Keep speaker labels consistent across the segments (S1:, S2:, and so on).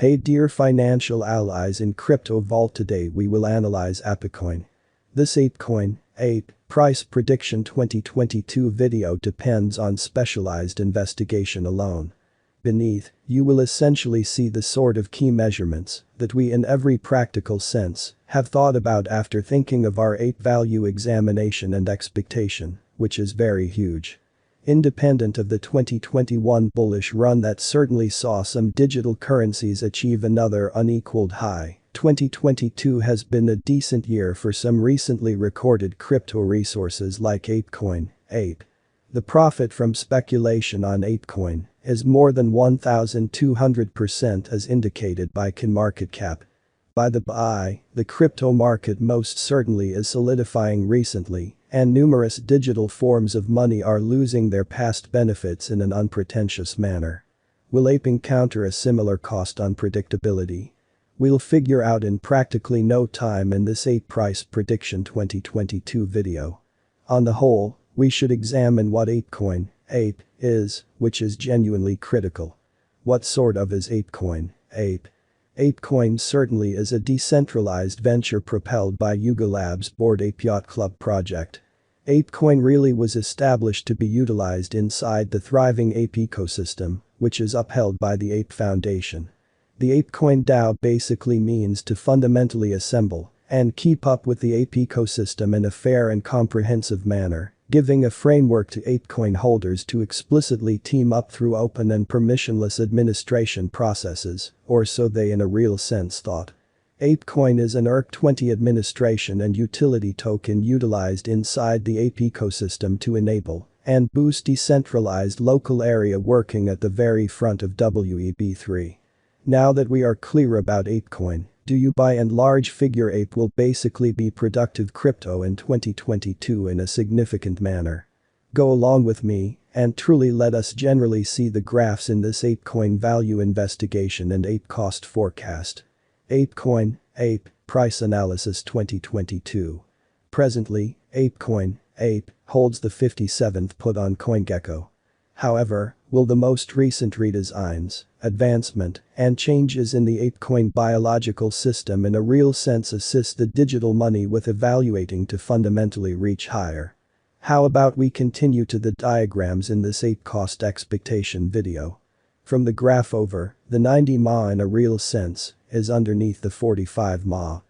S1: Hey dear financial allies in crypto vault, today we will analyze APECOIN. This APECOIN, APE, price prediction 2022 video depends on specialized investigation alone. Beneath, you will essentially see the sort of key measurements that we in every practical sense have thought about after thinking of our APE value examination and expectation, which is very huge. Independent of the 2021 bullish run that certainly saw some digital currencies achieve another unequaled high, 2022 has been a decent year for some recently recorded crypto resources like APECOIN, APE. The profit from speculation on APECOIN is more than 1,200% as indicated by CoinMarketCap. By the by, the crypto market most certainly is solidifying recently, and numerous digital forms of money are losing their past benefits in an unpretentious manner. Will APE encounter a similar cost unpredictability? We'll figure out in practically no time in this APE price prediction 2022 video. On the whole, we should examine what APECOIN, APE, is, which is genuinely critical. What sort of is APECOIN, APE? APECOIN certainly is a decentralized venture propelled by Yuga Labs' Bored Ape Yacht Club project. APECOIN really was established to be utilized inside the thriving Ape ecosystem, which is upheld by the Ape Foundation. The APECOIN DAO basically means to fundamentally assemble and keep up with the Ape ecosystem in a fair and comprehensive manner, giving a framework to APECOIN holders to explicitly team up through open and permissionless administration processes, or so they in a real sense thought. APECOIN is an ERC-20 administration and utility token utilized inside the Ape ecosystem to enable and boost decentralized local area working at the very front of Web3. Now that we are clear about APECOIN, do you buy and large figure Ape will basically be productive crypto in 2022 in a significant manner? Go along with me and truly let us generally see the graphs in this APECOIN value investigation and Ape cost forecast. APECOIN, APE, price analysis 2022. Presently, APECOIN, APE, holds the 57th put on CoinGecko. However, will the most recent redesigns, advancement, and changes in the APECOIN biological system in a real sense assist the digital money with evaluating to fundamentally reach higher? How about we continue to the diagrams in this Ape cost expectation video? From the graph over, the 90 Ma in a real sense is underneath the 45 Ma.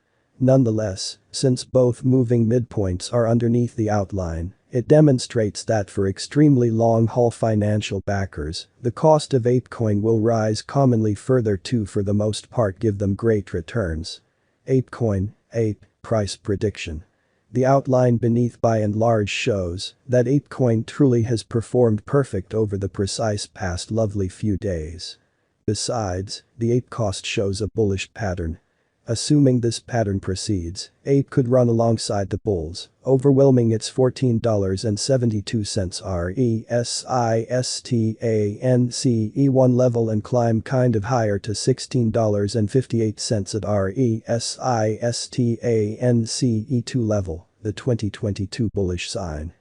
S1: Nonetheless, since both moving midpoints are underneath the outline, it demonstrates that for extremely long-haul financial backers, the cost of APECOIN will rise commonly further to for the most part give them great returns. APECOIN, APE, price prediction. The outline beneath by and large shows that APECOIN truly has performed perfect over the precise past lovely few days. Besides, the Ape cost shows a bullish pattern. Assuming this pattern proceeds, Ape could run alongside the bulls, overwhelming its $14.72 RESISTANCE1 level and climb kind of higher to $16.58 at RESISTANCE2 level, the 2022 bullish sign.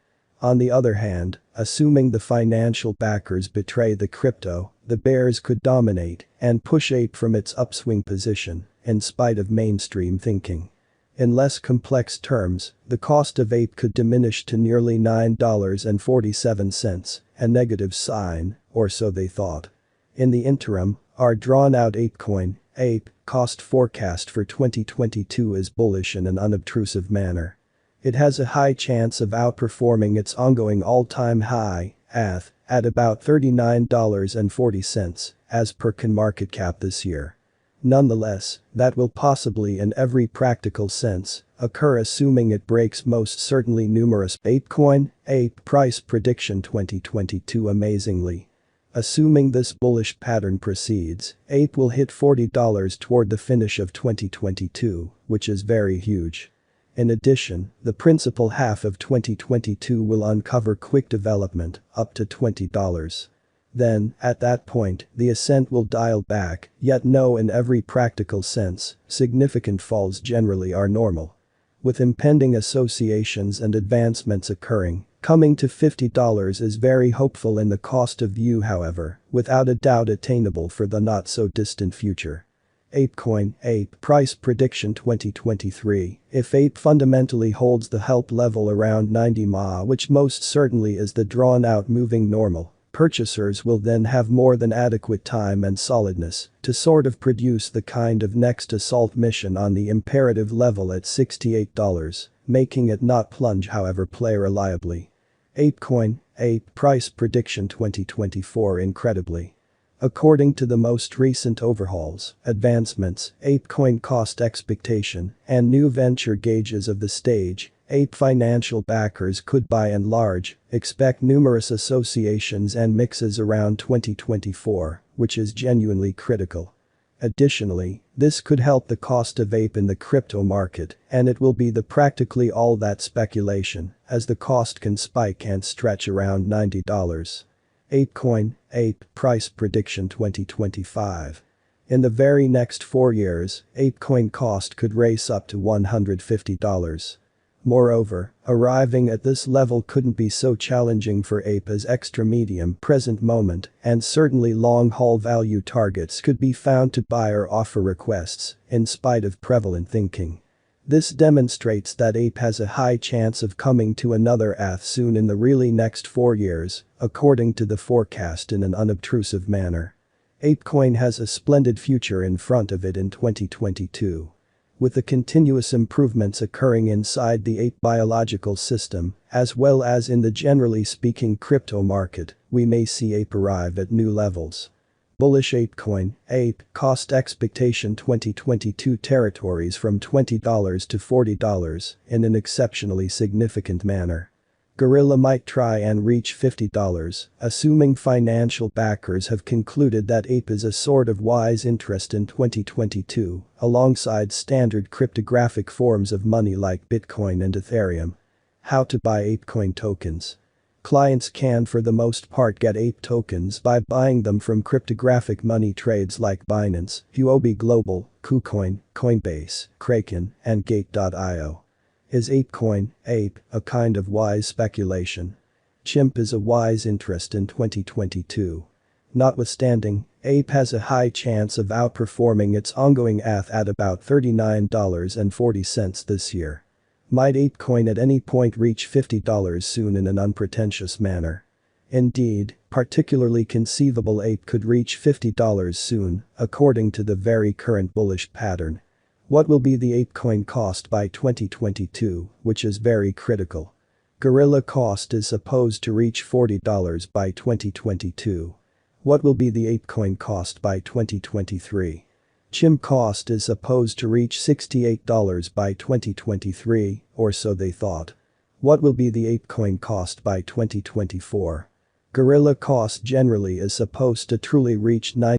S1: On the other hand, assuming the financial backers betray the crypto, the bears could dominate and push Ape from its upswing position, in spite of mainstream thinking. In less complex terms, the cost of Ape could diminish to nearly $9.47, a negative sign, or so they thought. In the interim, our drawn-out APECOIN, APE, cost forecast for 2022 is bullish in an unobtrusive manner. It has a high chance of outperforming its ongoing all-time high, at about $39.40, as per CoinMarketCap this year. Nonetheless, that will possibly in every practical sense occur assuming it breaks most certainly numerous APECOIN, APE price prediction 2022 amazingly. Assuming this bullish pattern proceeds, Ape will hit $40 toward the finish of 2022, which is very huge. In addition, the principal half of 2022 will uncover quick development, up to $20. Then, at that point, the ascent will dial back, yet no in every practical sense, significant falls generally are normal. With impending associations and advancements occurring, coming to $50 is very hopeful in the cost of view however, without a doubt attainable for the not so distant future. APECOIN, APE Price Prediction 2023. If APE fundamentally holds the help level around 90 MA, which most certainly is the drawn-out moving normal, purchasers will then have more than adequate time and solidness to sort of produce the kind of next assault mission on the imperative level at $68, making it not plunge however play reliably. APECOIN, APE Price Prediction 2024 Incredibly. According to the most recent overhauls, advancements, APECOIN cost expectation, and new venture gauges of the stage, APE financial backers could by and large expect numerous associations and mixes around 2024, which is genuinely critical. Additionally, this could help the cost of APE in the crypto market, and it will be the practically all that speculation, as the cost can spike and stretch around $90. APECOIN, APE Price Prediction 2025. In the very next 4 years, APECOIN cost could race up to $150. Moreover, arriving at this level couldn't be so challenging for APE as extra medium present moment, and certainly long-haul value targets could be found to buy or offer requests, in spite of prevalent thinking. This demonstrates that APE has a high chance of coming to another ATH soon in the really next 4 years, according to the forecast in an unobtrusive manner. APECOIN has a splendid future in front of it in 2022. With the continuous improvements occurring inside the APE biological system, as well as in the generally speaking crypto market, we may see APE arrive at new levels. Bullish APECOIN, APE Cost Expectation 2022 territories from $20 to $40 in an exceptionally significant manner. Gorilla might try and reach $50, assuming financial backers have concluded that APE is a sort of wise interest in 2022, alongside standard cryptographic forms of money like Bitcoin and Ethereum. How to buy APECOIN tokens. Clients can for the most part get APE tokens by buying them from cryptographic money trades like Binance, Huobi Global, KuCoin, Coinbase, Kraken, and Gate.io. Is APECOIN, APE, a kind of wise speculation? Chimp is a wise interest in 2022. Notwithstanding, APE has a high chance of outperforming its ongoing ATH at about $39.40 this year. Might APECOIN at any point reach $50 soon in an unpretentious manner? Indeed, particularly conceivable APE could reach $50 soon, according to the very current bullish pattern. What will be the APECOIN cost by 2022, which is very critical. Gorilla cost is supposed to reach $40 by 2022. What will be the APECOIN cost by 2023? Chimp cost is supposed to reach $68 by 2023, or so they thought. What will be the APECOIN cost by 2024? Gorilla cost generally is supposed to truly reach $90